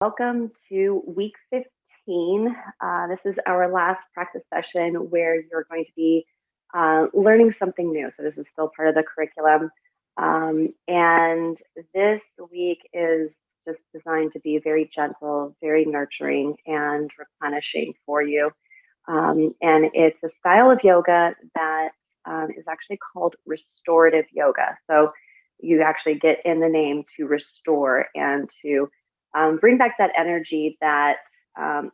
Welcome to week 15. This is our last practice session where you're going to be learning something new. So this is still part of the curriculum. And this week is just designed to be very gentle, very nurturing, and replenishing for you. And it's a style of yoga that is actually called restorative yoga. So you actually get in the name to restore and to bring back that energy that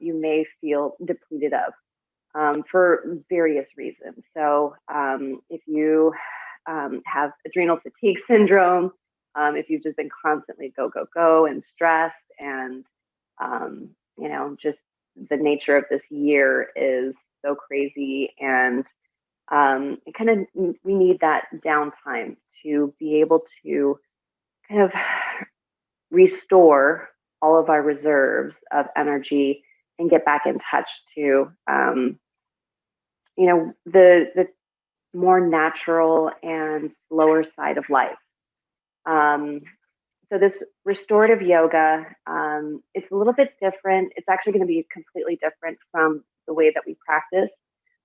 you may feel depleted of for various reasons. So if you have adrenal fatigue syndrome, if you've just been constantly go, go, go and stressed and, just the nature of this year is so crazy and we need that downtime to be able to kind of restore all of our reserves of energy and get back in touch to, the more natural and slower side of life. So this restorative yoga, it's a little bit different. It's actually going to be completely different from the way that we practice.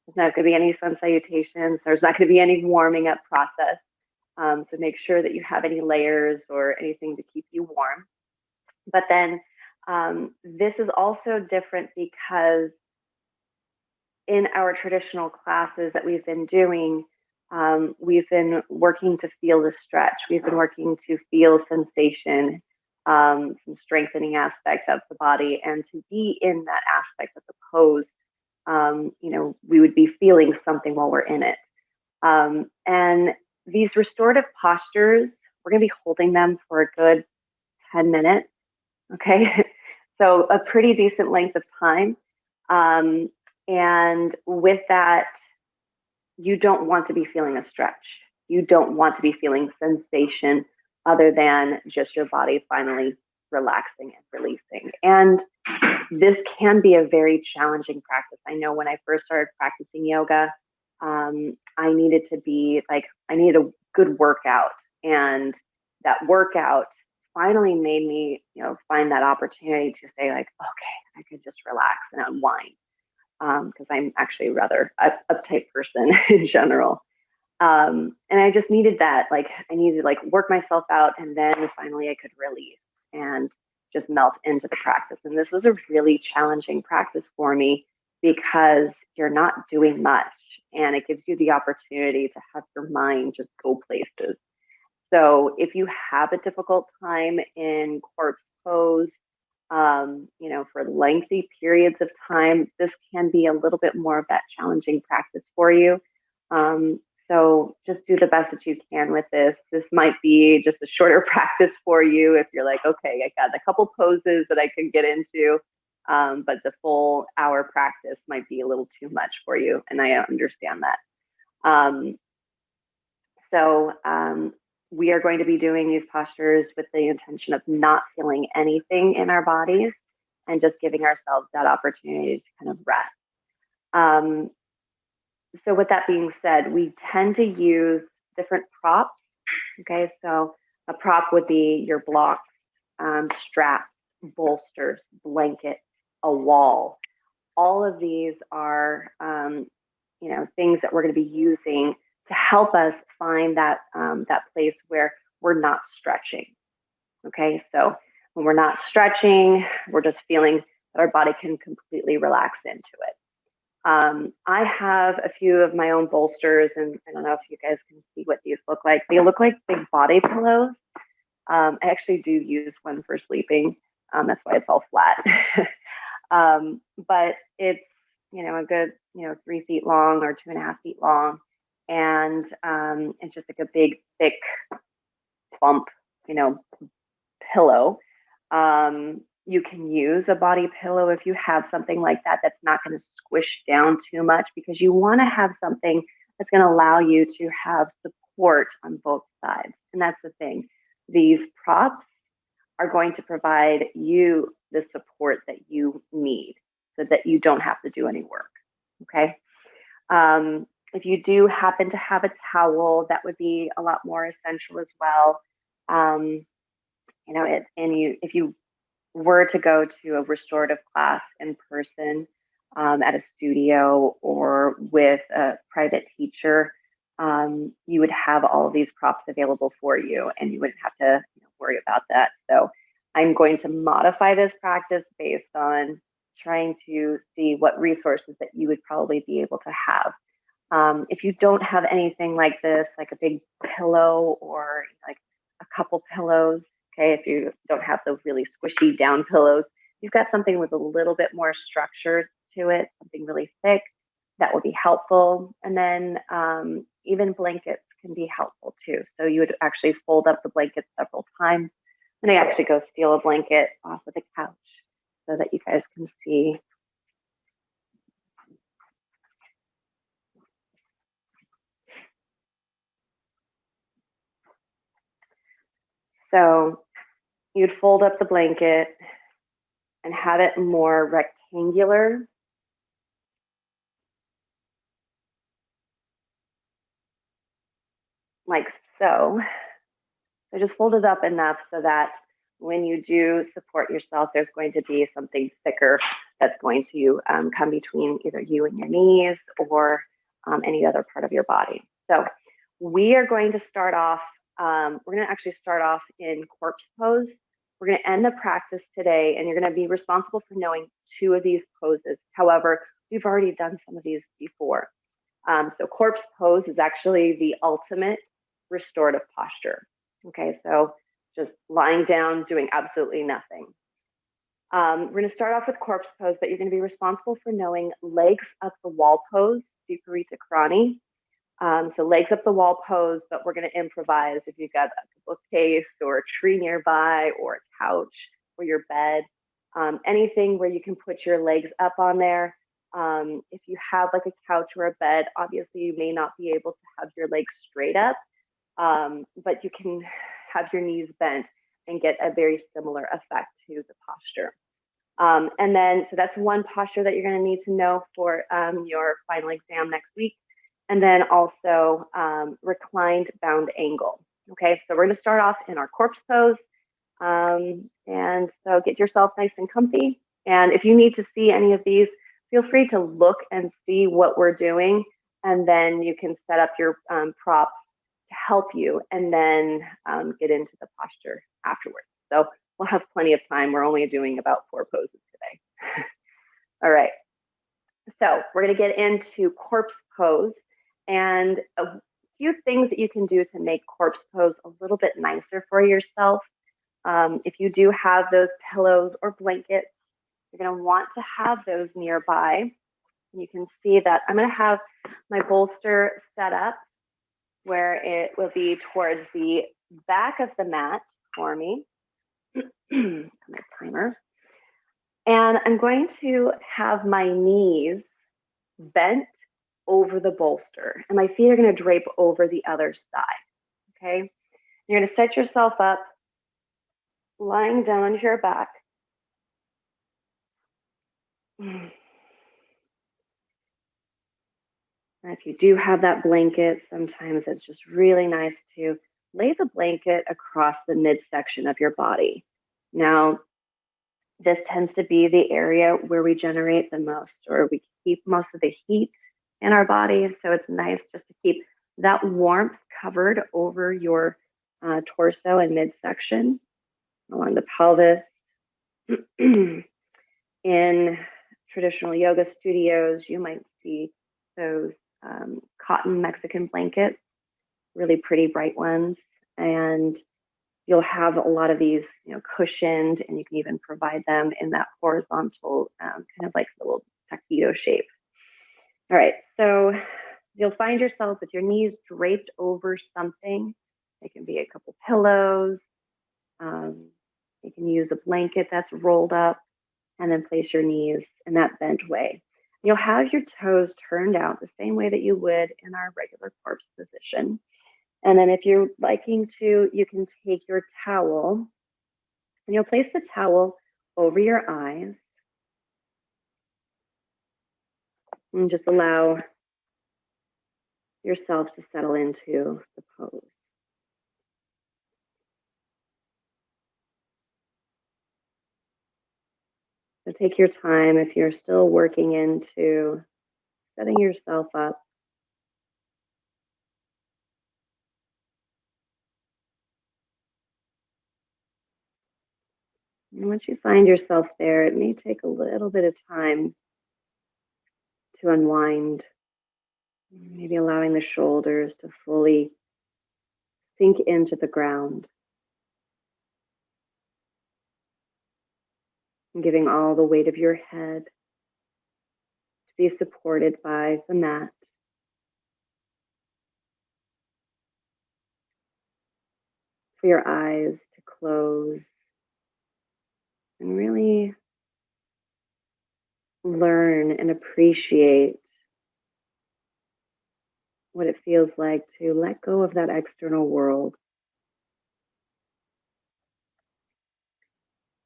There's not going to be any sun salutations. There's not going to be any warming up process. So make sure that you have any layers or anything to keep you warm. But then this is also different because in our traditional classes that we've been doing, we've been working to feel the stretch. We've been working to feel sensation, some strengthening aspects of the body, and to be in that aspect of the pose. We would be feeling something while we're in it. And these restorative postures, we're going to be holding them for a good 10 minutes. Okay, so a pretty decent length of time. And with that, you don't want to be feeling a stretch. You don't want to be feeling sensation other than just your body finally relaxing and releasing. And this can be a very challenging practice. I know when I first started practicing yoga, I needed a good workout. And that workout finally made me, find that opportunity to say like, okay, I could just relax and unwind. Because I'm actually a rather uptight person in general. And I just needed that, I needed to work myself out, and then finally I could release and just melt into the practice. And this was a really challenging practice for me because you're not doing much, and it gives you the opportunity to have your mind just go places. So if you have a difficult time in corpse pose, for lengthy periods of time, this can be a little bit more of that challenging practice for you. So just do the best that you can with this. This might be just a shorter practice for you if you're like, okay, I got a couple poses that I could get into, but the full hour practice might be a little too much for you, and I understand that. We are going to be doing these postures with the intention of not feeling anything in our bodies and just giving ourselves that opportunity to kind of rest. So with that being said, we tend to use different props. Okay, so a prop would be your blocks, straps, bolsters, blanket, a wall. All of these are, things that we're going to be using to help us find that place where we're not stretching. Okay, so when we're not stretching, we're just feeling that our body can completely relax into it. I have a few of my own bolsters, and I don't know if you guys can see what these look like. They look like big body pillows. I actually do use one for sleeping. That's why it's all flat. But it's, a good, 3 feet long or 2.5 feet long. And it's just like a big, thick, plump, pillow. You can use a body pillow if you have something like that that's not going to squish down too much, because you want to have something that's going to allow you to have support on both sides. And that's the thing. These props are going to provide you the support that you need so that you don't have to do any work. Okay. If you do happen to have a towel, that would be a lot more essential as well. If you were to go to a restorative class in person at a studio or with a private teacher, you would have all of these props available for you and you wouldn't have to worry about that. So I'm going to modify this practice based on trying to see what resources that you would probably be able to have. If you don't have anything like this, like a big pillow or like a couple pillows, okay, if you don't have those really squishy down pillows, you've got something with a little bit more structure to it, something really thick, that will be helpful. And then even blankets can be helpful too. So you would actually fold up the blanket several times. And I actually go steal a blanket off of the couch so that you guys can see. So you'd fold up the blanket and have it more rectangular. Like so. So just fold it up enough so that when you do support yourself, there's going to be something thicker that's going to come between either you and your knees or any other part of your body. So we are going to start off, we're going to actually start off in corpse pose. We're going to end the practice today, and you're going to be responsible for knowing 2 of these poses. However, we've already done some of these before. So corpse pose is actually the ultimate restorative posture. Okay, so just lying down, doing absolutely nothing. We're going to start off with corpse pose, but you're going to be responsible for knowing legs up the wall pose, viparita karani. So legs up the wall pose, but we're going to improvise. If you've got a bookcase or a tree nearby or a couch or your bed, anything where you can put your legs up on there. If you have like a couch or a bed, obviously you may not be able to have your legs straight up, but you can have your knees bent and get a very similar effect to the posture. And then, so that's one posture that you're going to need to know for your final exam next week. And then also reclined bound angle. Okay, so we're going to start off in our corpse pose. And so get yourself nice and comfy. And if you need to see any of these, feel free to look and see what we're doing. And then you can set up your props to help you and then get into the posture afterwards. So we'll have plenty of time. We're only doing about 4 poses today. All right. So we're going to get into corpse pose and a few things that you can do to make corpse pose a little bit nicer for yourself. If you do have those pillows or blankets, you're going to want to have those nearby. You can see that I'm going to have my bolster set up where it will be towards the back of the mat for me. My timer. And I'm going to have my knees bent over the bolster, and my feet are going to drape over the other side. Okay. You're going to set yourself up lying down on your back. And if you do have that blanket, sometimes it's just really nice to lay the blanket across the midsection of your body. Now, this tends to be the area where we generate the most, or we keep most of the heat in our body. So it's nice just to keep that warmth covered over your torso and midsection along the pelvis. In traditional yoga studios, you might see those cotton Mexican blankets, really pretty bright ones. And you'll have a lot of these, cushioned, and you can even provide them in that horizontal, kind of like little tuxedo shape. All right, so you'll find yourself with your knees draped over something. It can be a couple pillows. You can use a blanket that's rolled up, and then place your knees in that bent way. You'll have your toes turned out the same way that you would in our regular corpse position. And then if you're liking to, you can take your towel and you'll place the towel over your eyes and just allow yourself to settle into the pose. So take your time if you're still working into setting yourself up. And once you find yourself there, it may take a little bit of time to unwind, maybe allowing the shoulders to fully sink into the ground and giving all the weight of your head to be supported by the mat. For your eyes to close and really learn and appreciate what it feels like to let go of that external world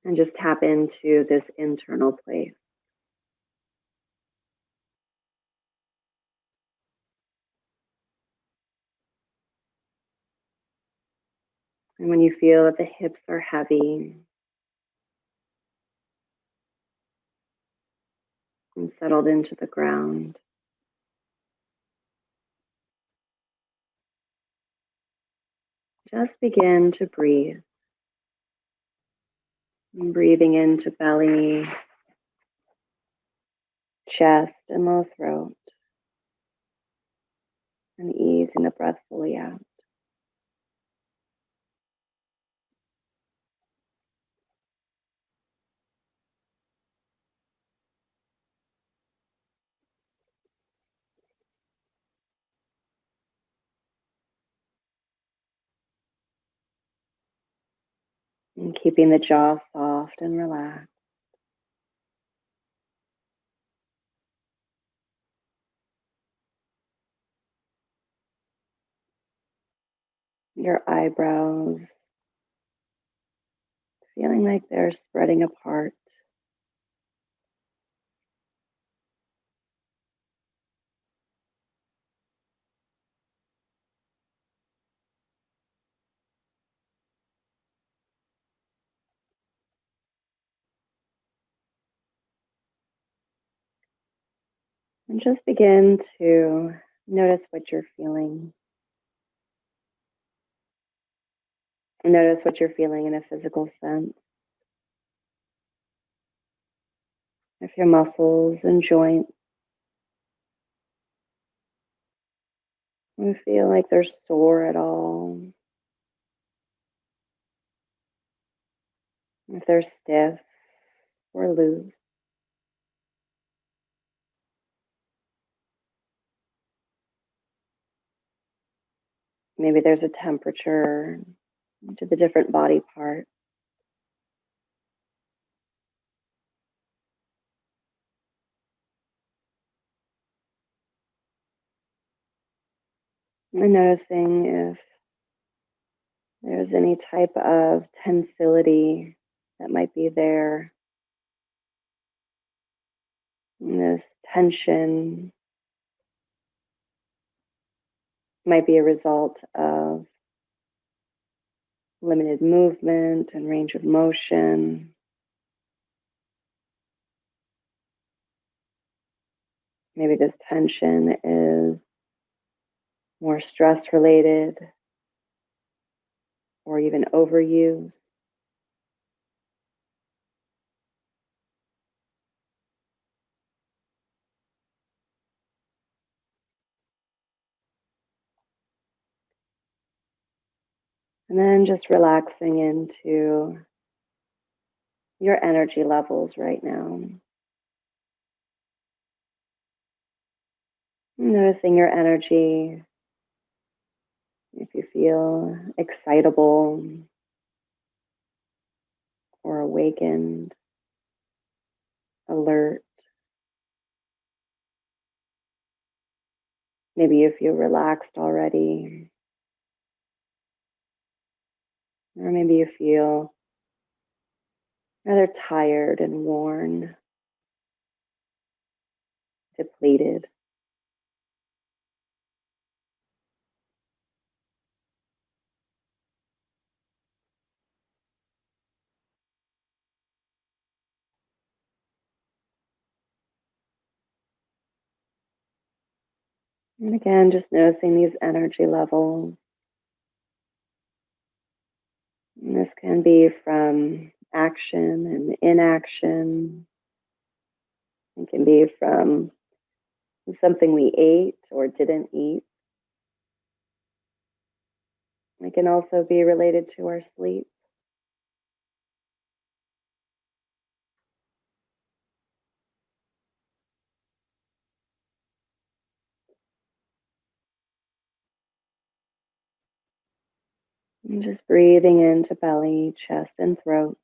and just tap into this internal place. And when you feel that the hips are heavy and settled into the ground, just begin to breathe. And breathing into belly, chest, and low throat, and easing the breath fully out. And keeping the jaw soft and relaxed. Your eyebrows feeling like they're spreading apart. And just begin to notice what you're feeling. Notice what you're feeling in a physical sense. If your muscles and joints you feel like they're sore at all, if they're stiff or loose. Maybe there's a temperature to the different body parts. And noticing if there's any type of tensility that might be there. And this tension might be a result of limited movement and range of motion. Maybe this tension is more stress related or even overuse. And then just relaxing into your energy levels right now. Noticing your energy, if you feel excitable or awakened, alert. Maybe you feel relaxed already, or maybe you feel rather tired and worn, depleted. And again, just noticing these energy levels. And this can be from action and inaction. It can be from something we ate or didn't eat. It can also be related to our sleep. And just breathing into belly, chest, and throat,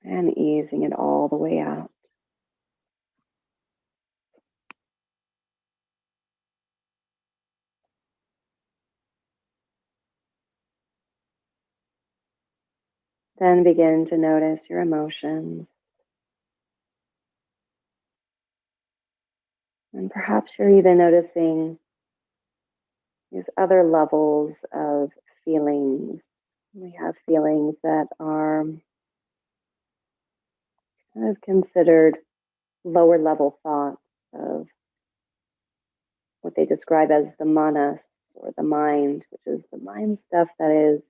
and easing it all the way out. Then begin to notice your emotions. And perhaps you're even noticing these other levels of feelings. We have feelings that are kind of considered lower level thoughts of what they describe as the manas, or the mind, which is the mind stuff that is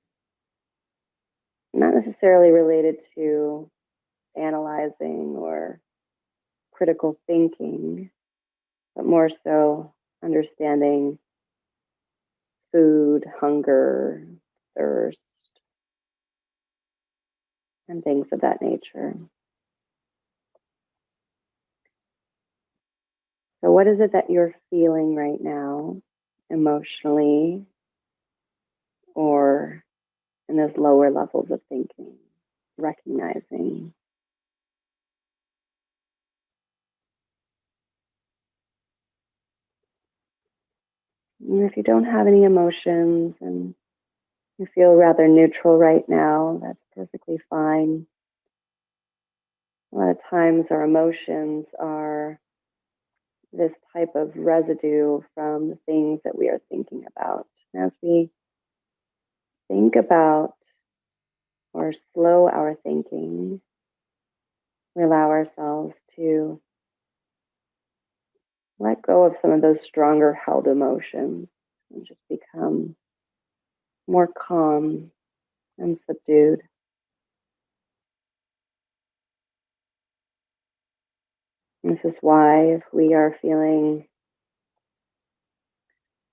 not necessarily related to analyzing or critical thinking, but more so understanding food, hunger, thirst, and things of that nature. So, what is it that you're feeling right now, emotionally, or in those lower levels of thinking, recognizing? And if you don't have any emotions and you feel rather neutral right now, that's perfectly fine. A lot of times our emotions are this type of residue from the things that we are thinking about. As we think about or slow our thinking, we allow ourselves to let go of some of those stronger held emotions and just become more calm and subdued. This is why if we are feeling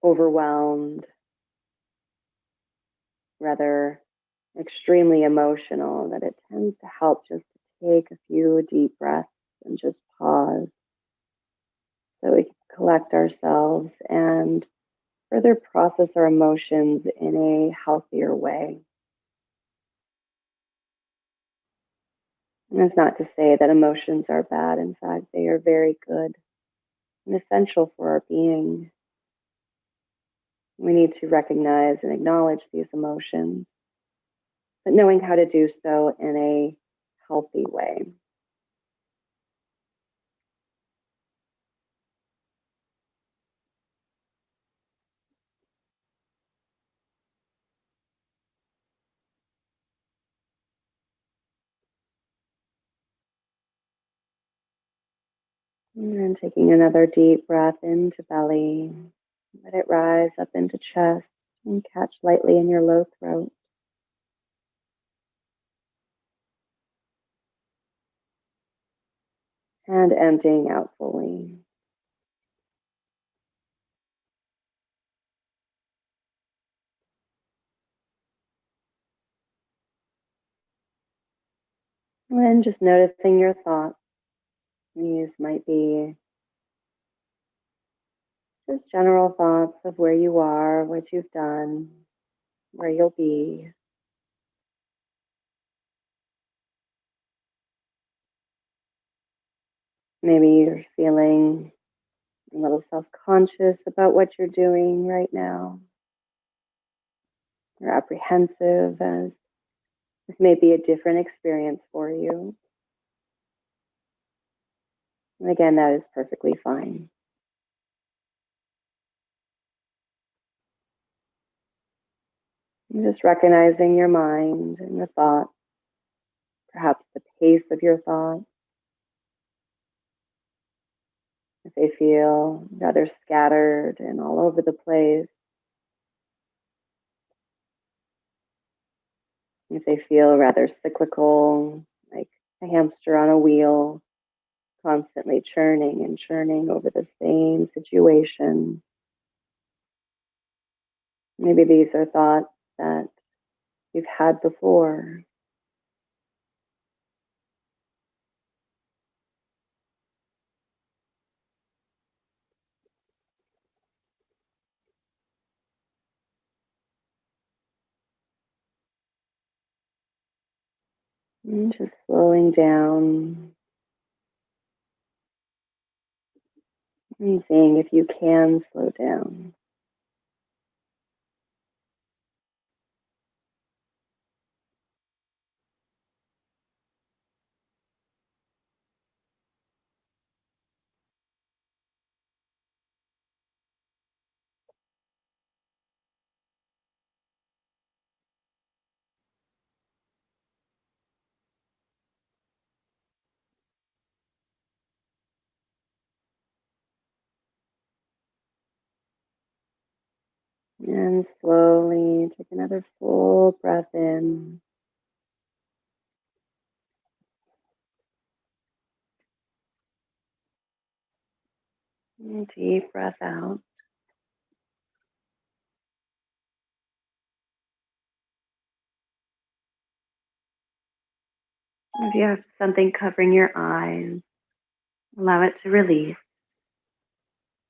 overwhelmed, rather extremely emotional, that it tends to help just to take a few deep breaths and just pause so we can collect ourselves and further process our emotions in a healthier way. And that's not to say that emotions are bad. In fact, they are very good and essential for our being. We need to recognize and acknowledge these emotions, but knowing how to do so in a healthy way. And then taking another deep breath into belly, let it rise up into chest and catch lightly in your low throat. And emptying out fully. And then just noticing your thoughts. These might be just general thoughts of where you are, what you've done, where you'll be. Maybe you're feeling a little self-conscious about what you're doing right now. You're apprehensive as this may be a different experience for you. And again, that is perfectly fine. And just recognizing your mind and the thoughts, perhaps the pace of your thoughts, if If they feel rather scattered and all over the place, if they feel rather cyclical, like a hamster on a wheel, constantly churning and churning over the same situation. Maybe these are thoughts that you've had before. And just slowing down and seeing if you can slow down. And slowly take another full breath in. And deep breath out. If you have something covering your eyes, allow it to release.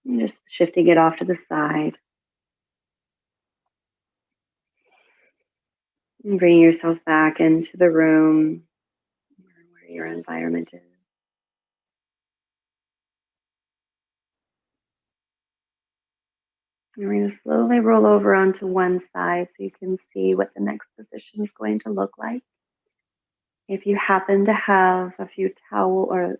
And just shifting it off to the side. And bringing yourself back into the room where your environment is. And we're going to slowly roll over onto one side so you can see what the next position is going to look like. If you happen to have a few towel or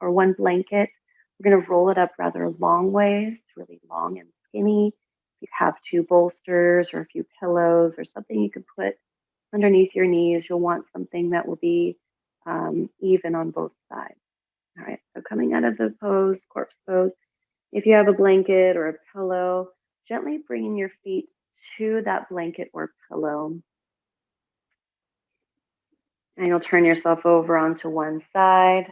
one blanket, we're going to roll it up rather long ways, really long and skinny. If you have two bolsters or a few pillows or something you could put underneath your knees, you'll want something that will be even on both sides. All right, so coming out of the pose, corpse pose, if you have a blanket or a pillow, gently bringing your feet to that blanket or pillow. And you'll turn yourself over onto one side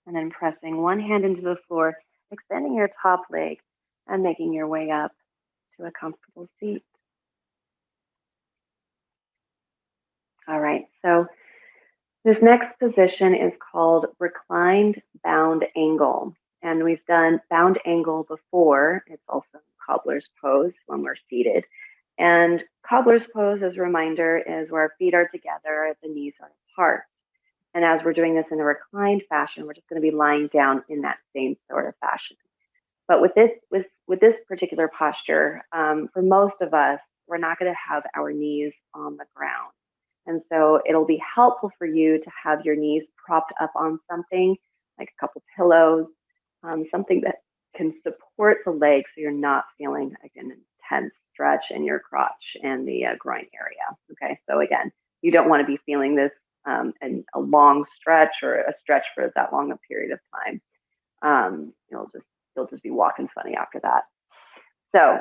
and then pressing one hand into the floor, extending your top leg and making your way up to a comfortable seat. All right, so this next position is called reclined bound angle. And we've done bound angle before. It's also cobbler's pose when we're seated. And cobbler's pose, as a reminder, is where our feet are together, the knees are apart. And as we're doing this in a reclined fashion, we're just going to be lying down in that same sort of fashion. But with this particular posture, for most of us, we're not going to have our knees on the ground. And so it'll be helpful for you to have your knees propped up on something, like a couple pillows, something that can support the legs so you're not feeling like an intense stretch in your crotch and the groin area. Okay, so again, you don't want to be feeling this in a long stretch or a stretch for that long a period of time. You'll just be walking funny after that. So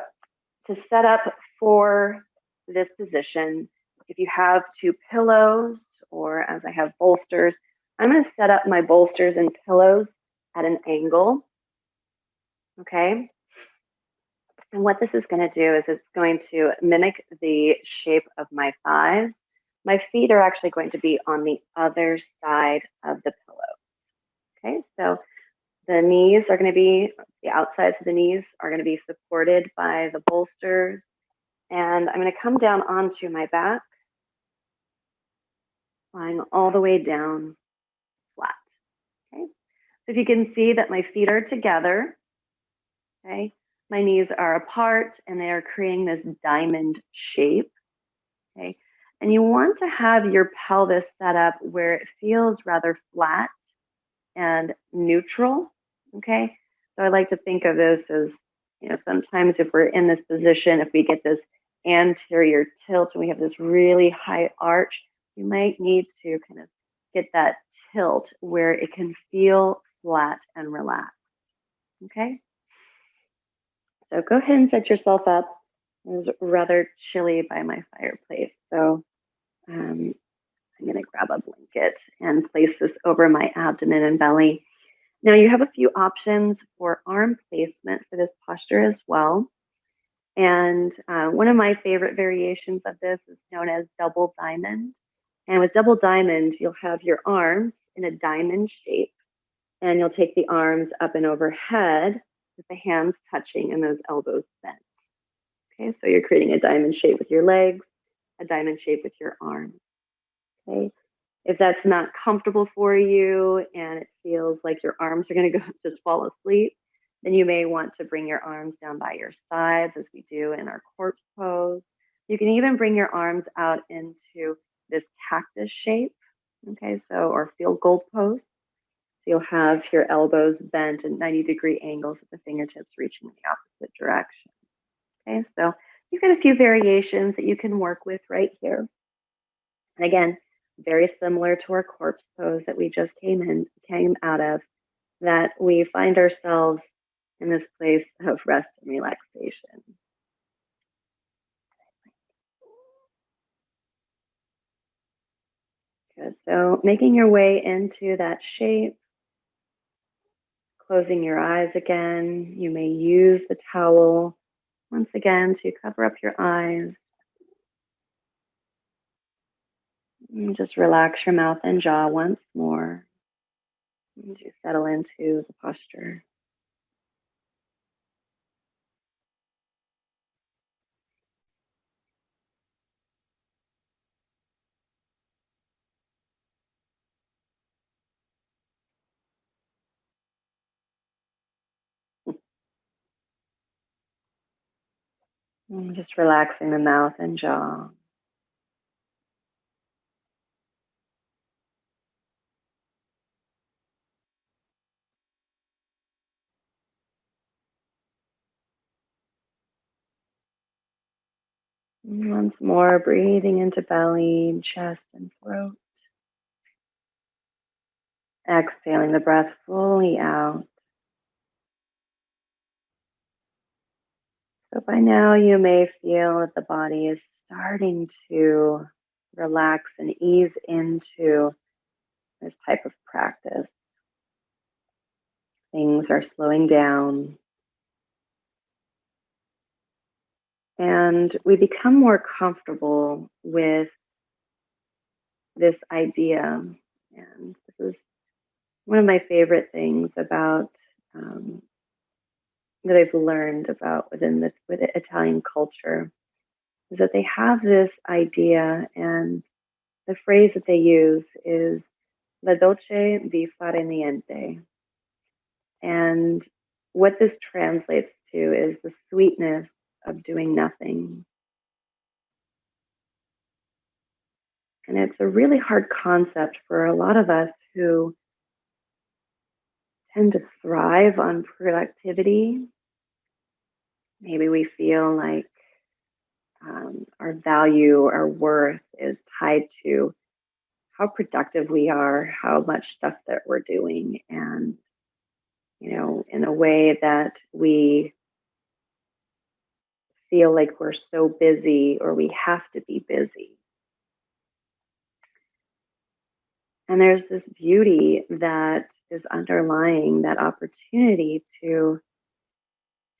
to set up for this position, if you have two pillows or as I have bolsters, I'm going to set up my bolsters and pillows at an angle. Okay. And what this is going to do is it's going to mimic the shape of my thighs. My feet are actually going to be on the other side of the pillow. Okay, so the knees are going to be, the outsides of the knees are going to be supported by the bolsters. And I'm going to come down onto my back, lying all the way down flat. Okay, so if you can see that my feet are together, okay, my knees are apart and they are creating this diamond shape. Okay, and you want to have your pelvis set up where it feels rather flat and neutral. Okay, so I like to think of this as, sometimes if we're in this position, if we get this anterior tilt and we have this really high arch, you might need to kind of get that tilt where it can feel flat and relaxed. Okay? So go ahead and set yourself up. It was rather chilly by my fireplace, so I'm going to grab a blanket and place this over my abdomen and belly. Now you have a few options for arm placement for this posture as well. And one of my favorite variations of this is known as double diamond. And with double diamond, you'll have your arms in a diamond shape, and you'll take the arms up and overhead with the hands touching and those elbows bent. Okay, so you're creating a diamond shape with your legs, a diamond shape with your arms. Okay, if that's not comfortable for you and it feels like your arms are going to go just fall asleep, then you may want to bring your arms down by your sides as we do in our corpse pose. You can even bring your arms out into this cactus shape, okay, so or field goal pose. So you'll have your elbows bent at 90-degree angles with the fingertips reaching in the opposite direction. Okay, so you've got a few variations that you can work with right here. And again, very similar to our corpse pose that we just came out of, that we find ourselves in this place of rest and relaxation. Good. So making your way into that shape, closing your eyes again. You may use the towel once again to cover up your eyes. And just relax your mouth and jaw once more as you settle into the posture. And just relaxing the mouth and jaw. And once more, breathing into belly, chest, and throat. Exhaling the breath fully out. So by now you may feel that the body is starting to relax and ease into this type of practice. Things are slowing down. And we become more comfortable with this idea. And this is one of my favorite things about that I've learned about with Italian culture is that they have this idea, and the phrase that they use is "la dolce di fare niente." And what this translates to is the sweetness of doing nothing. And it's a really hard concept for a lot of us who tend to thrive on productivity. Maybe we feel like our value, our worth is tied to how productive we are, how much stuff that we're doing, and, in a way that we feel like we're so busy or we have to be busy. And there's this beauty that is underlying that opportunity to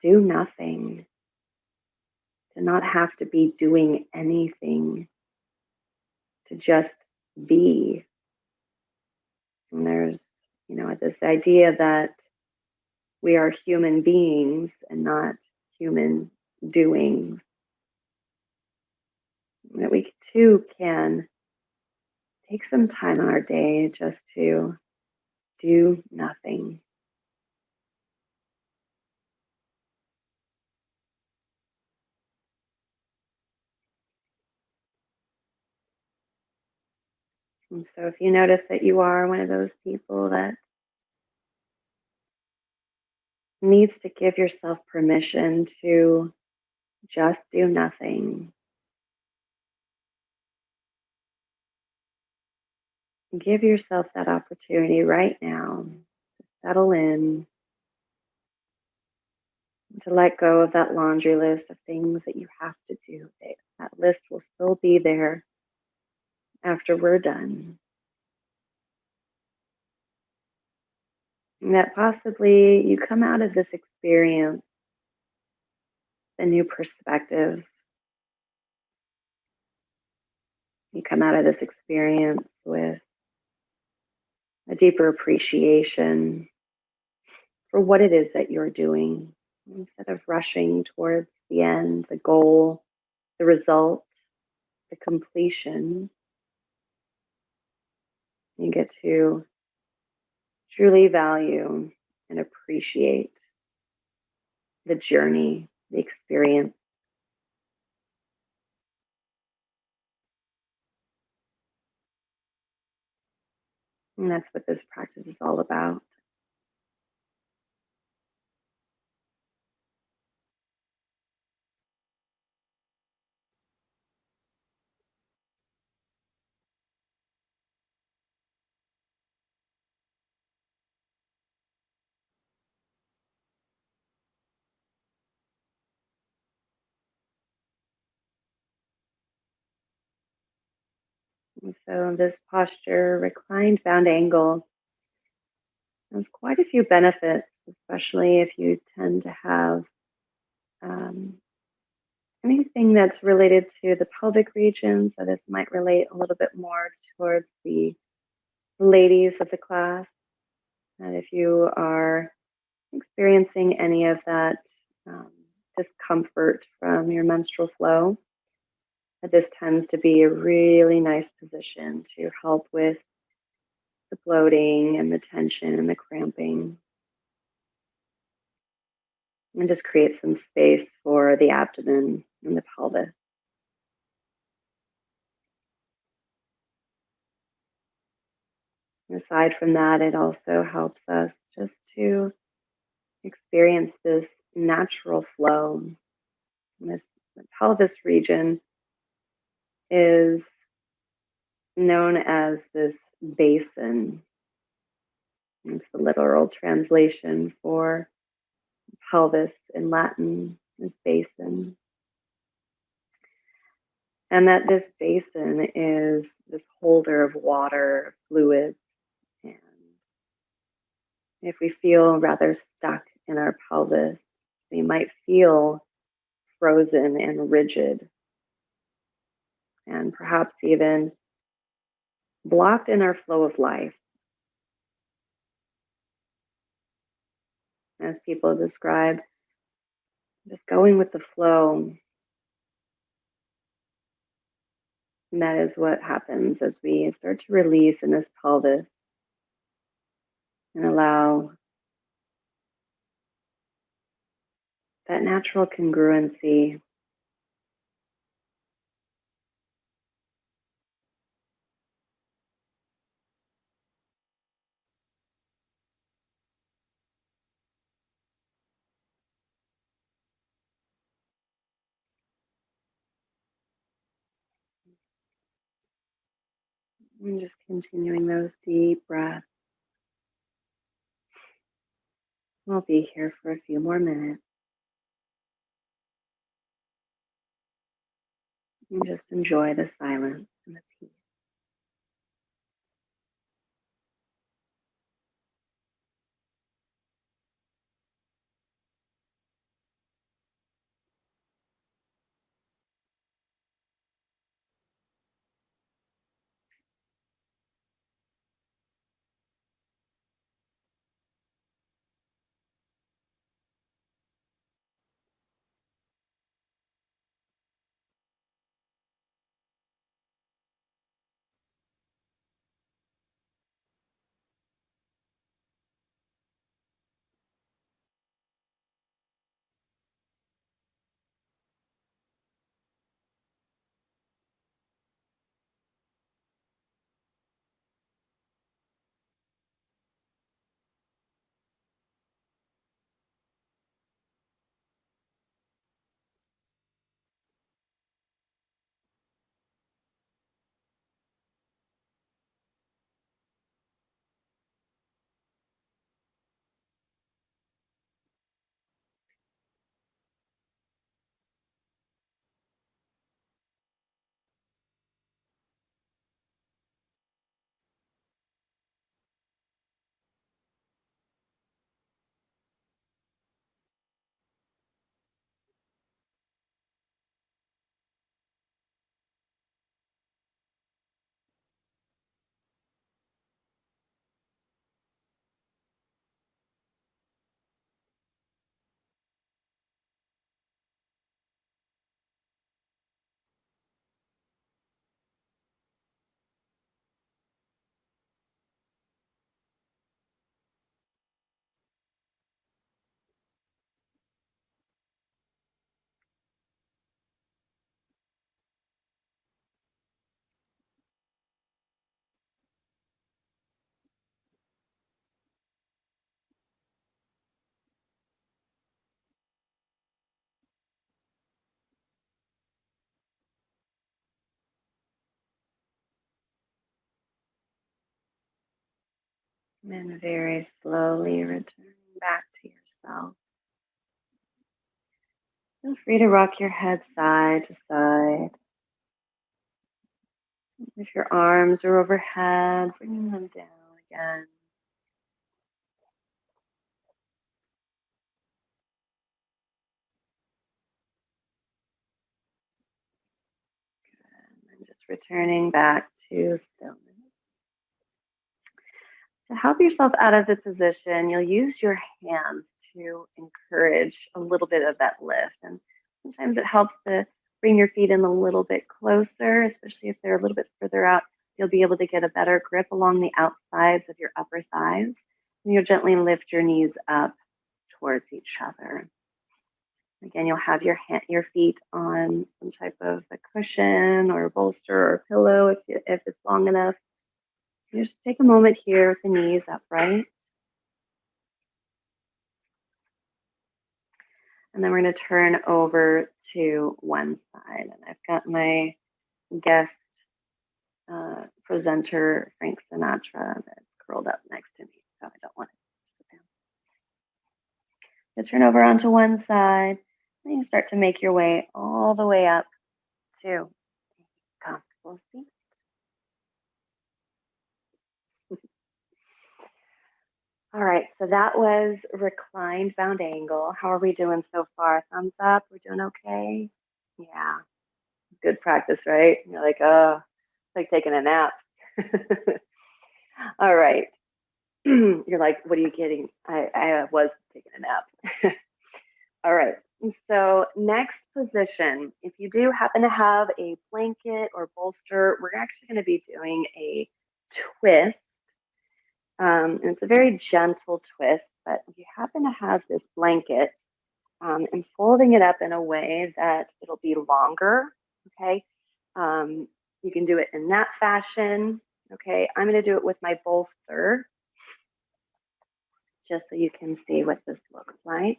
do nothing, to not have to be doing anything, to just be. And there's, this idea that we are human beings and not human doings. That we too can take some time on our day just to do nothing. And so if you notice that you are one of those people that needs to give yourself permission to just do nothing, give yourself that opportunity right now to settle in, to let go of that laundry list of things that you have to do. That list will still be there after we're done. And that possibly you come out of this experience a new perspective. You come out of this experience with a deeper appreciation for what it is that you're doing, instead of rushing towards the end, the goal, the result, the completion. You get to truly value and appreciate the journey, the experience. And that's what this practice is all about. And so this posture, reclined bound angle, has quite a few benefits, especially if you tend to have um, anything that's related to the pelvic region. So this might relate a little bit more towards the ladies of the class. And if you are experiencing any of that discomfort from your menstrual flow, this tends to be a really nice position to help with the bloating and the tension and the cramping, and just create some space for the abdomen and the pelvis. And aside from that, it also helps us just to experience this natural flow. And this the pelvis region is known as this basin. It's the literal translation for pelvis in Latin, is basin. And that this basin is this holder of water, fluids. And if we feel rather stuck in our pelvis, we might feel frozen and rigid, and perhaps even blocked in our flow of life. As people describe, just going with the flow. And that is what happens as we start to release in this pelvis and allow that natural congruency. And just continuing those deep breaths. We'll be here for a few more minutes. And just enjoy the silence and the peace. And very slowly return back to yourself. Feel free to rock your head side to side. If your arms are overhead, bringing them down again. And just returning back to stillness. To help yourself out of the position, you'll use your hands to encourage a little bit of that lift. And sometimes it helps to bring your feet in a little bit closer, especially if they're a little bit further out. You'll be able to get a better grip along the outsides of your upper thighs. And you'll gently lift your knees up towards each other. Again, you'll have your feet on some type of a cushion or a bolster or pillow if it's long enough. You just take a moment here with the knees upright. And then we're going to turn over to one side. And I've got my guest presenter, Frank Sinatra, that's curled up next to me. So I don't want to sit down. You turn over onto one side. And you start to make your way all the way up to a comfortable seat. All right, so that was reclined bound angle. How are we doing so far? Thumbs up, we're doing okay? Yeah, good practice, right? You're like, oh, it's like taking a nap. All right. You're like, what are you kidding? I was taking a nap. All right, so next position, if you do happen to have a blanket or bolster, we're actually going to be doing a twist. And it's a very gentle twist, but if you happen to have this blanket and folding it up in a way that it'll be longer, okay? You can do it in that fashion, okay? I'm going to do it with my bolster, just so you can see what this looks like.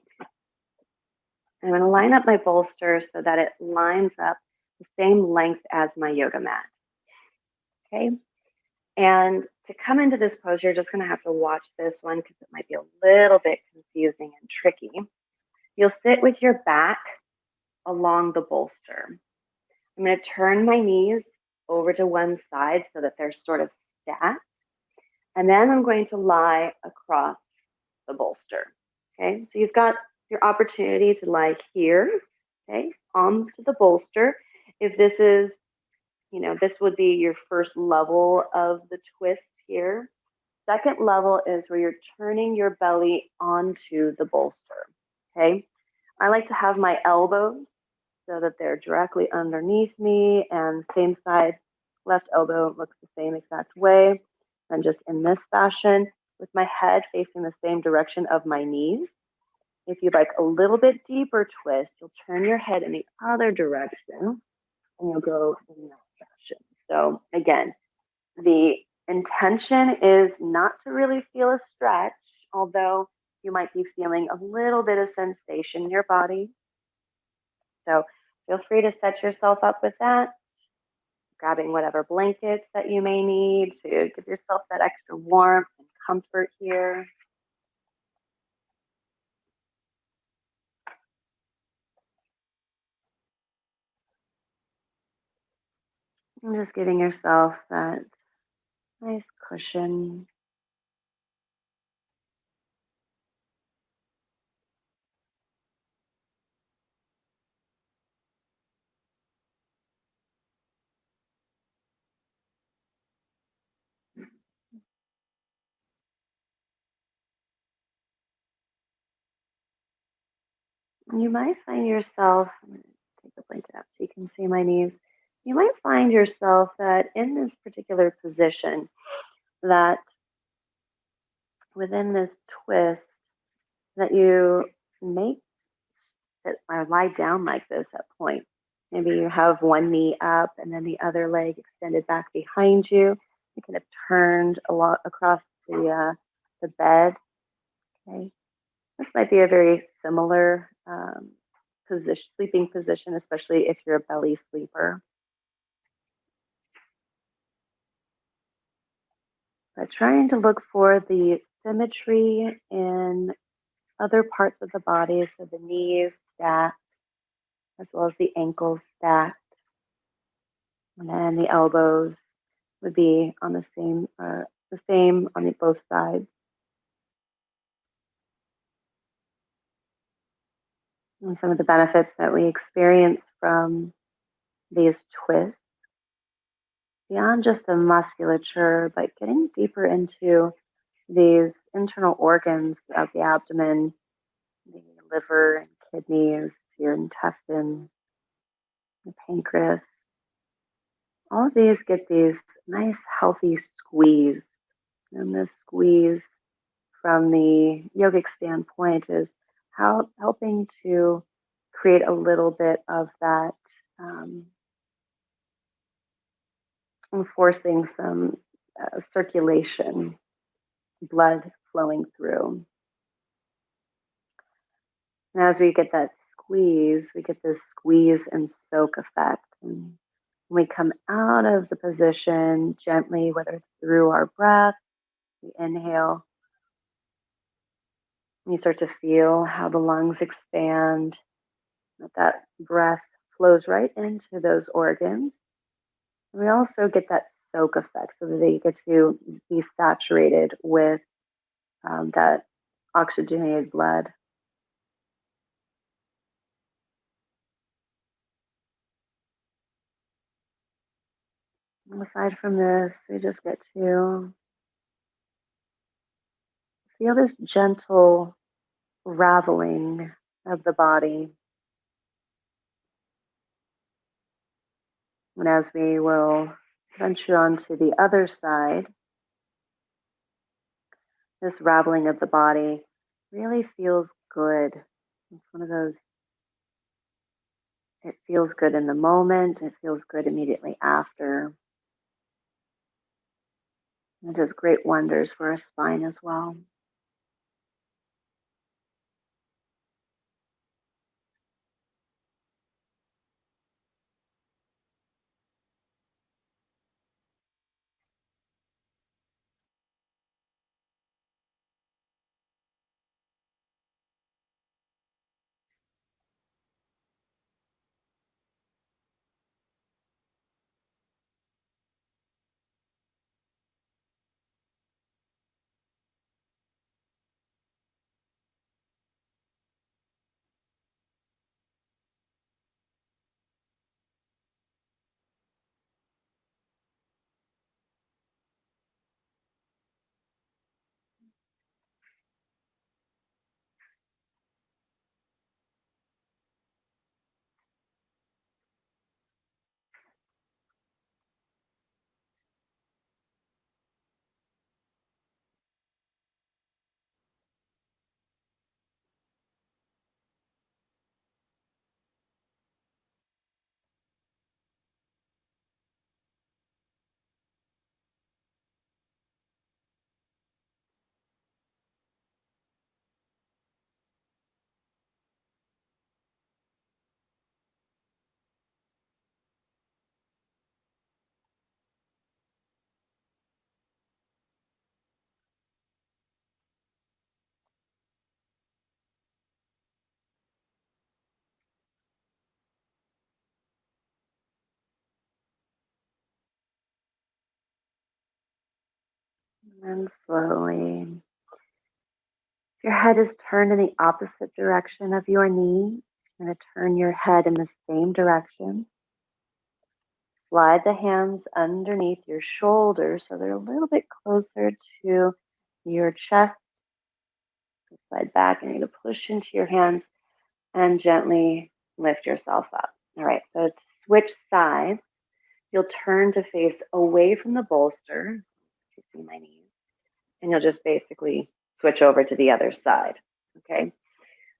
I'm going to line up my bolster so that it lines up the same length as my yoga mat, okay? And to come into this pose, you're just going to have to watch this one because it might be a little bit confusing and tricky. You'll sit with your back along the bolster. I'm going to turn my knees over to one side so that they're sort of stacked. And then I'm going to lie across the bolster. Okay, so you've got your opportunity to lie here, okay, onto the bolster. If this is, this would be your first level of the twist here. Second level is where you're turning your belly onto the bolster, okay? I like to have my elbows so that they're directly underneath me, and same side, left elbow looks the same exact way, and just in this fashion, with my head facing the same direction of my knees. If you'd like a little bit deeper twist, you'll turn your head in the other direction, and you'll go in that fashion. So again, the intention is not to really feel a stretch, although you might be feeling a little bit of sensation in your body. So feel free to set yourself up with that, grabbing whatever blankets that you may need to give yourself that extra warmth and comfort here. And just giving yourself that nice cushion. You might find yourself, I'm going to take the blanket out so you can see my knees. You might find yourself that in this particular position, that within this twist, that you make it or lie down like this at point. Maybe you have one knee up and then the other leg extended back behind you. You kind of turned a lot across the bed. Okay, this might be a very similar sleeping position, especially if you're a belly sleeper. but trying to look for the symmetry in other parts of the body, so the knees stacked, as well as the ankles stacked, and then the elbows would be on the same on both sides. And some of the benefits that we experience from these twists, beyond just the musculature, but getting deeper into these internal organs of the abdomen, the liver and kidneys, your intestines, the pancreas. All of these get these nice, healthy squeeze. And this squeeze, from the yogic standpoint, is helping to create a little bit of that, forcing some circulation, blood flowing through. And as we get that squeeze, we get this squeeze and soak effect. And when we come out of the position gently, whether it's through our breath, we inhale, you start to feel how the lungs expand, that breath flows right into those organs. And we also get that soak effect so that they get to be saturated with that oxygenated blood. And aside from this, we just get to feel this gentle raveling of the body. And as we will venture onto the other side, this raveling of the body really feels good. It's one of those, it feels good in the moment, it feels good immediately after. It does great wonders for our spine as well. And slowly, if your head is turned in the opposite direction of your knee, you're going to turn your head in the same direction. Slide the hands underneath your shoulders so they're a little bit closer to your chest. Slide back, and you're going to push into your hands and gently lift yourself up. All right, so to switch sides, you'll turn to face away from the bolster. You see my knees. And you'll just basically switch over to the other side, okay?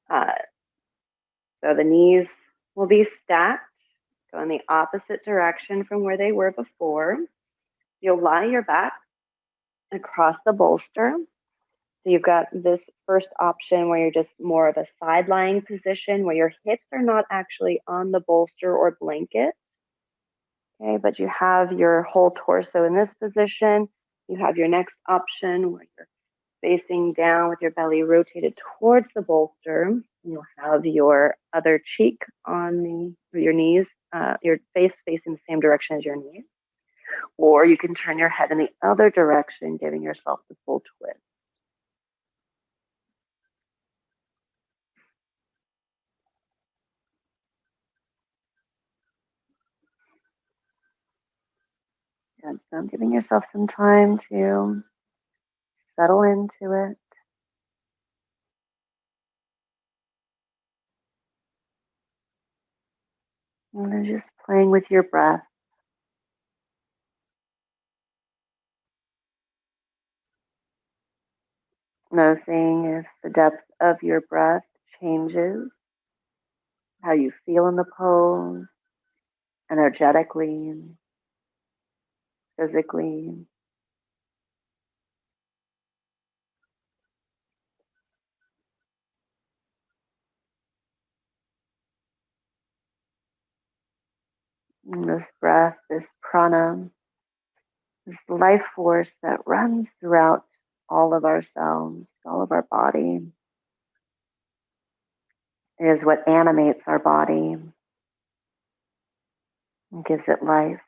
So the knees will be stacked, go in the opposite direction from where they were before. You'll lie your back across the bolster. So you've got this first option where you're just more of a side lying position where your hips are not actually on the bolster or blanket, okay? But you have your whole torso in this position. You have your next option where you're facing down with your belly rotated towards the bolster. You'll have your other cheek on your knees, your face facing the same direction as your knees. Or you can turn your head in the other direction, giving yourself the full twist. And so I'm giving yourself some time to settle into it. And then just playing with your breath. Noticing if the depth of your breath changes, how you feel in the pose, energetically, physically. And this breath, this prana, this life force that runs throughout all of our cells, all of our body, is what animates our body and gives it life.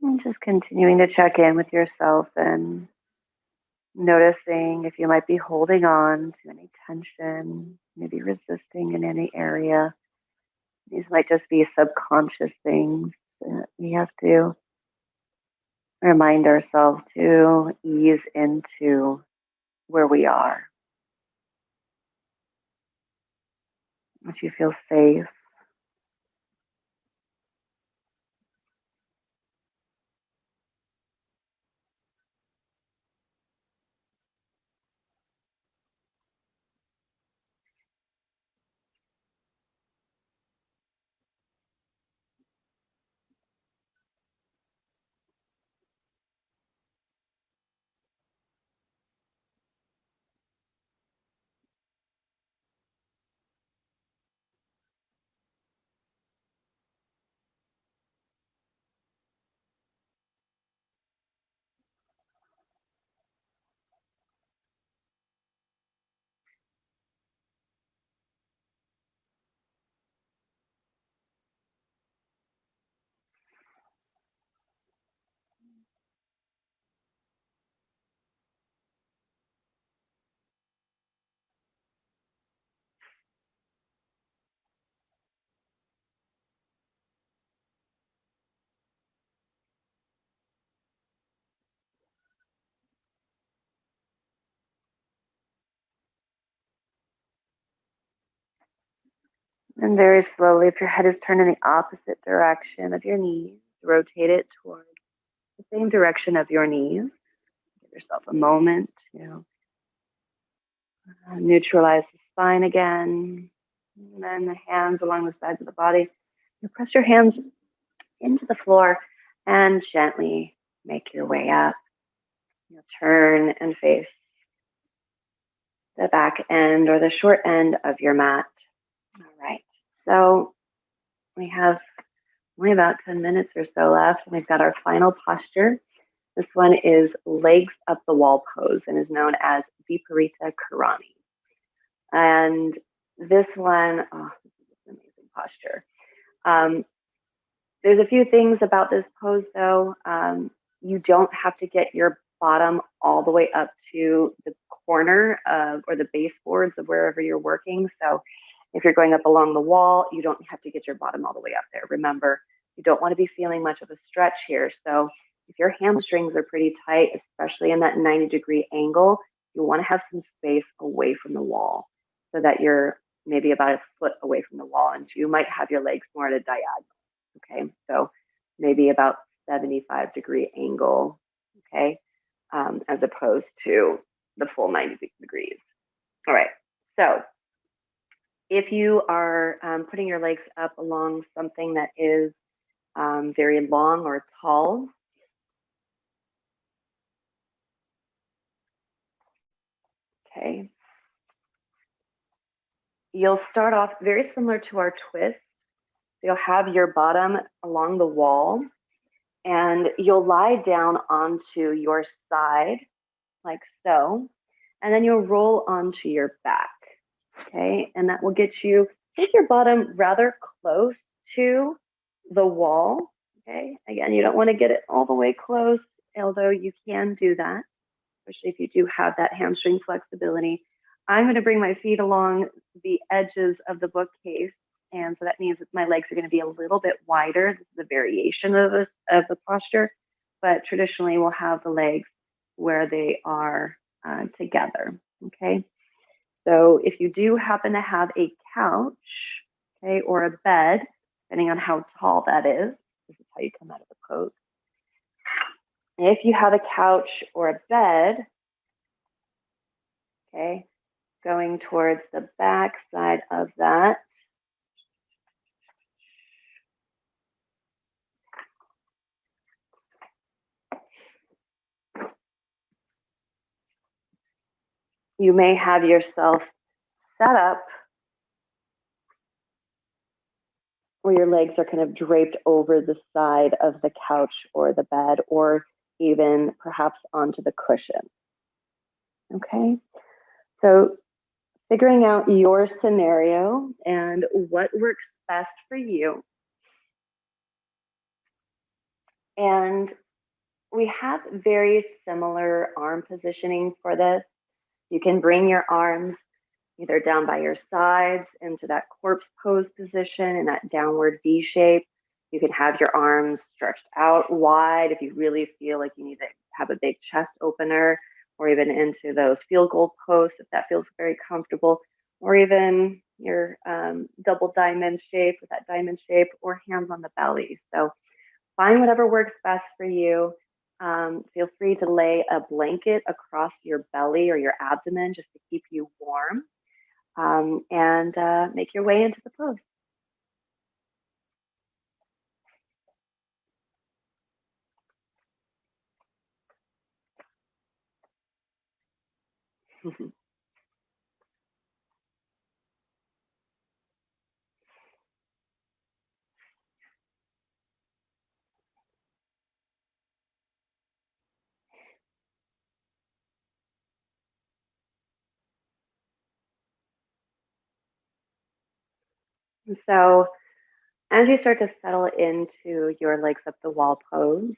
And just continuing to check in with yourself and noticing if you might be holding on to any tension, maybe resisting in any area. These might just be subconscious things that we have to remind ourselves to ease into where we are. Once you feel safe, and very slowly, if your head is turned in the opposite direction of your knees, rotate it towards the same direction of your knees. yourself a moment to neutralize the spine again. And then the hands along the sides of the body. You press your hands into the floor and gently make your way up. You'll turn and face the back end or the short end of your mat. All right. So we have only about 10 minutes or so left, and we've got our final posture. This one is legs up the wall pose and is known as viparita karani. And this one, oh, this is just an amazing posture. There's a few things about this pose though. You don't have to get your bottom all the way up to the corner of, or the baseboards of wherever you're working. So if you're going up along the wall, you don't have to get your bottom all the way up there. Remember, you don't want to be feeling much of a stretch here. So if your hamstrings are pretty tight, especially in that 90-degree angle, you want to have some space away from the wall so that you're maybe about a foot away from the wall, and you might have your legs more at a diagonal. Okay, so maybe about 75-degree angle, okay, as opposed to the full 90 degrees. All right, so if you are putting your legs up along something that is very long or tall, okay, you'll start off very similar to our twist. You'll have your bottom along the wall, and you'll lie down onto your side like so, and then you'll roll onto your back, okay? And that will get you, take your bottom rather close to the wall, okay? Again, you don't want to get it all the way close, although you can do that, especially if you do have that hamstring flexibility. I'm going to bring my feet along the edges of the bookcase, and so that means that my legs are going to be a little bit wider. This is a variation of the posture, but traditionally we'll have the legs where they are together, okay? So if you do happen to have a couch, okay, or a bed, depending on how tall that is, this is how you come out of the pose. If you have a couch or a bed, okay, going towards the back side of that, you may have yourself set up where your legs are kind of draped over the side of the couch or the bed, or even perhaps onto the cushion. Okay, so figuring out your scenario and what works best for you. And we have very similar arm positioning for this. You can bring your arms either down by your sides into that corpse pose position in that downward V shape. You can have your arms stretched out wide if you really feel like you need to have a big chest opener, or even into those field goal posts if that feels very comfortable, or even your double diamond shape with that diamond shape, or hands on the belly. So find whatever works best for you. Feel free to lay a blanket across your belly or your abdomen just to keep you warm, and make your way into the pose. So as you start to settle into your legs up the wall pose,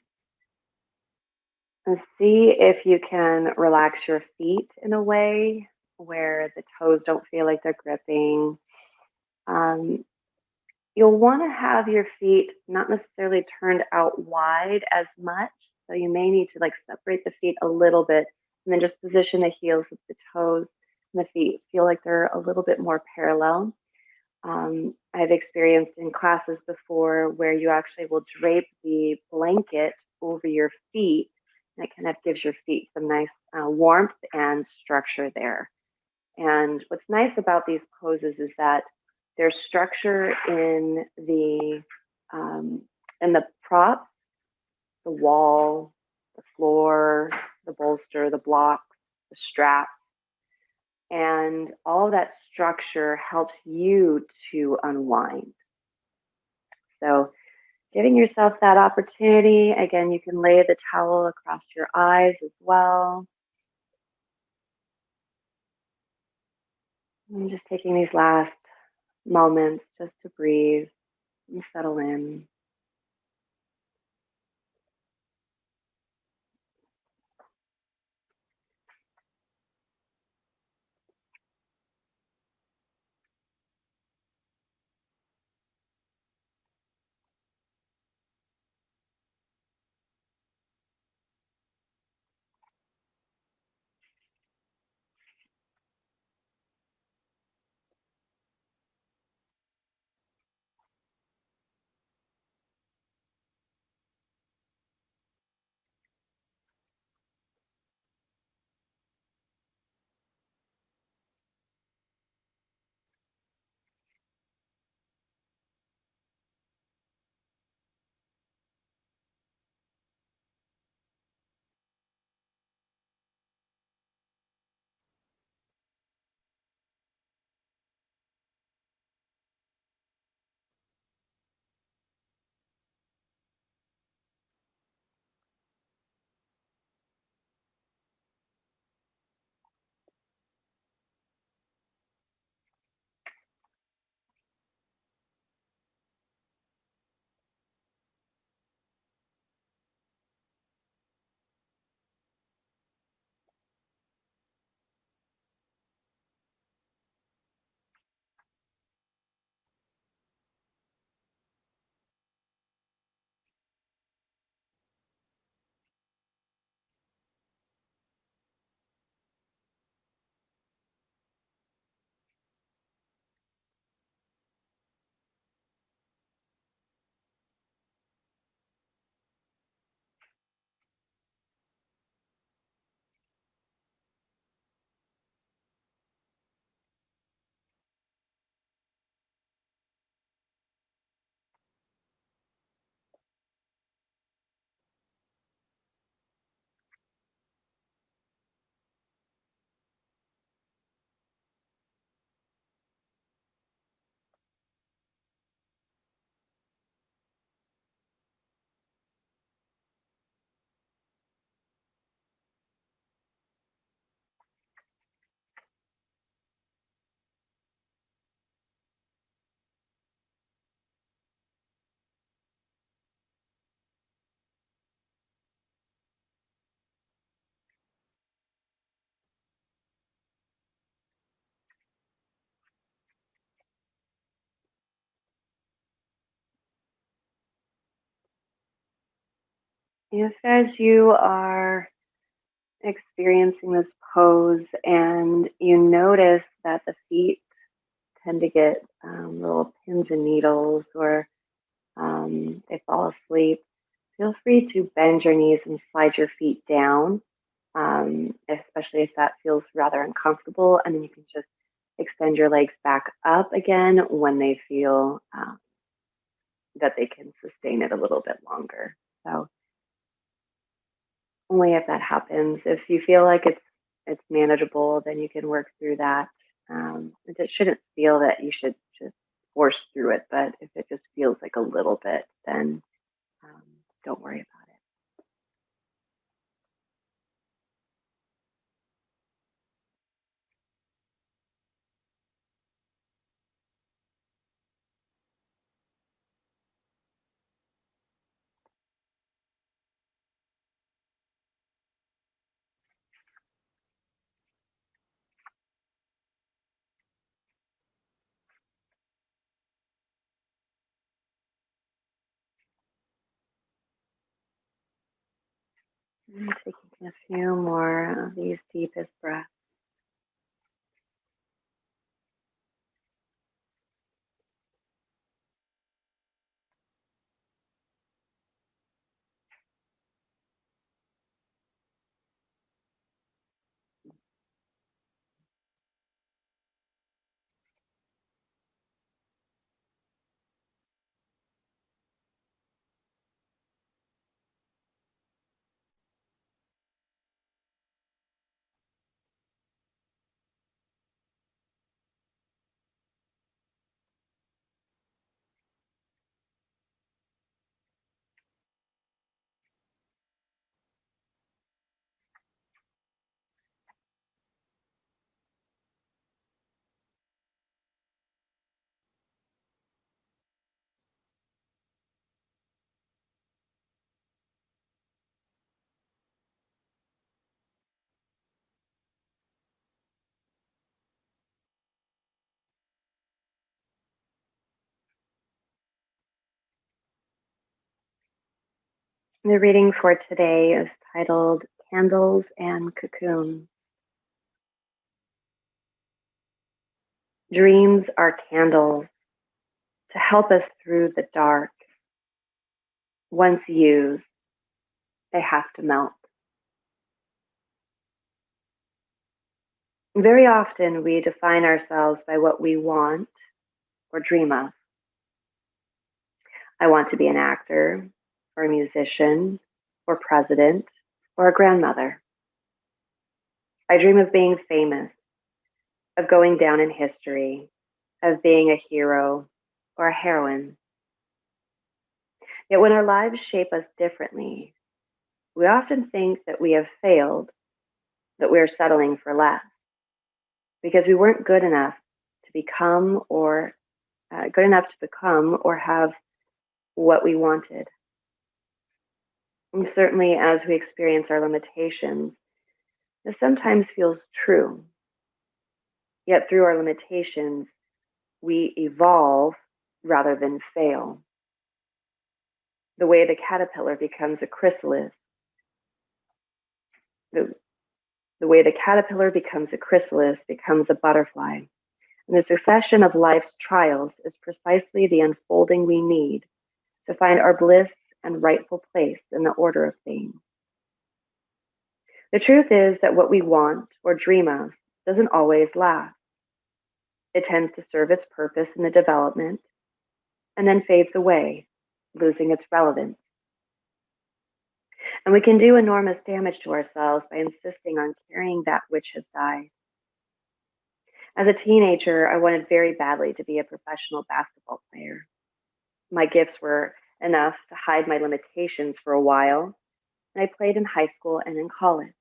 and see if you can relax your feet in a way where the toes don't feel like they're gripping. You'll want to have your feet not necessarily turned out wide as much. So you may need to like separate the feet a little bit, and then just position the heels of the toes and the feet feel like they're a little bit more parallel. I've experienced in classes before where you actually will drape the blanket over your feet And it kind of gives your feet some nice warmth and structure there. And what's nice about these poses is that there's structure in the props, the wall, the floor, the bolster, the blocks, the straps, and all of that structure helps you to unwind. So giving yourself that opportunity. Again, you can lay the towel across your eyes as well. And just taking these last moments just to breathe and settle in. If as you are experiencing this pose and you notice that the feet tend to get little pins and needles or they fall asleep, feel free to bend your knees and slide your feet down, especially if that feels rather uncomfortable. And then you can just extend your legs back up again when they feel that they can sustain it a little bit longer. So only if that happens. If you feel like it's manageable, then you can work through that. It shouldn't feel that you should just force through it, but if it just feels like a little bit, then um, don't worry about it. And taking a few more of these deepest breaths. The reading for today is titled Candles and Cocoon. Dreams are candles to help us through the dark. Once used, they have to melt. Very often we define ourselves by what we want or dream of. I want to be an actor, or a musician, or president, or a grandmother. I dream of being famous, of going down in history, of being a hero or a heroine. Yet when our lives shape us differently, we often think that we have failed, that we are settling for less, because we weren't good enough to become or have what we wanted. And certainly as we experience our limitations, this sometimes feels true. Yet through our limitations, we evolve rather than fail. The way the caterpillar becomes a chrysalis, the way the caterpillar becomes a chrysalis becomes a butterfly. And the succession of life's trials is precisely the unfolding we need to find our bliss and rightful place in the order of things. The truth is that what we want or dream of doesn't always last. It tends to serve its purpose in the development and then fades away, losing its relevance. And we can do enormous damage to ourselves by insisting on carrying that which has died. As a teenager, I wanted very badly to be a professional basketball player. My gifts were enough to hide my limitations for a while, and I played in high school and in college.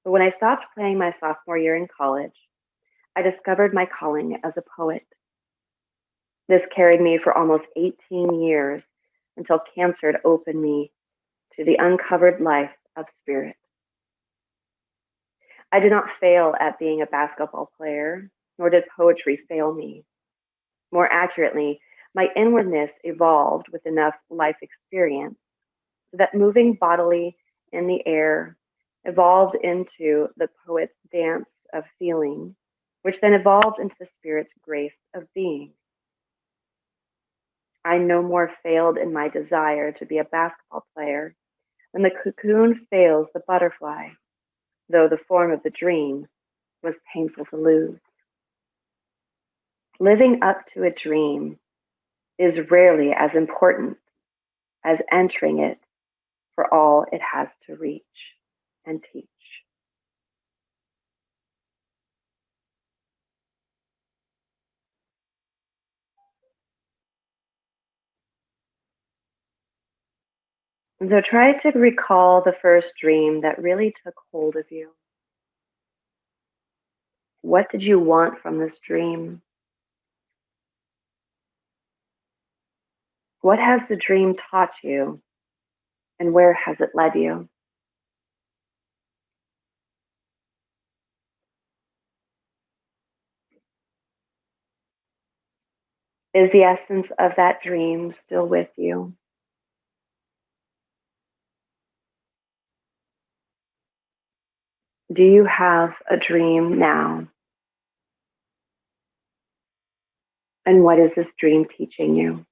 But when I stopped playing my sophomore year in college, I discovered my calling as a poet. This carried me for almost 18 years until cancer had opened me to the uncovered life of spirit. I did not fail at being a basketball player, nor did poetry fail me. More accurately, my inwardness evolved with enough life experience so that moving bodily in the air evolved into the poet's dance of feeling, which then evolved into the spirit's grace of being. I no more failed in my desire to be a basketball player than the cocoon fails the butterfly, though the form of the dream was painful to lose. Living up to a dream is rarely as important as entering it for all it has to reach and teach. And so try to recall the first dream that really took hold of you. What did you want from this dream? What has the dream taught you, and where has it led you? Is the essence of that dream still with you? Do you have a dream now? And what is this dream teaching you?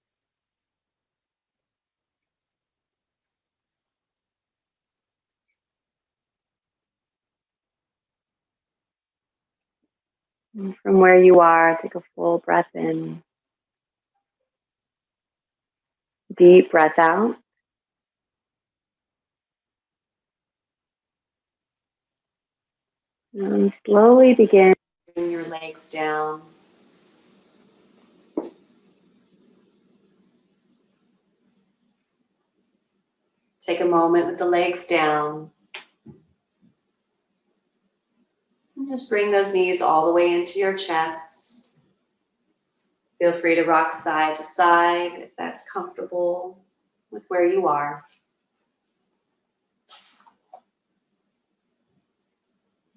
And from where you are, take a full breath in. Deep breath out. And slowly begin bringing your legs down. Take a moment with the legs down. And just bring those knees all the way into your chest. Feel free to rock side to side if that's comfortable with where you are.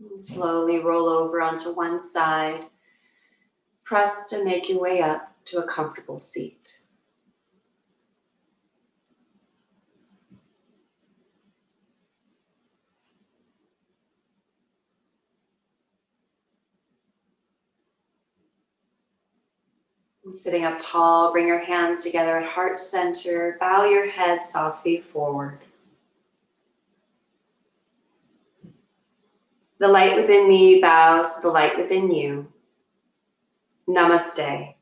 And slowly roll over onto one side. Press to make your way up to a comfortable seat. And sitting up tall, bring your hands together at heart center. Bow your head softly forward. The light within me bows to the light within you. Namaste.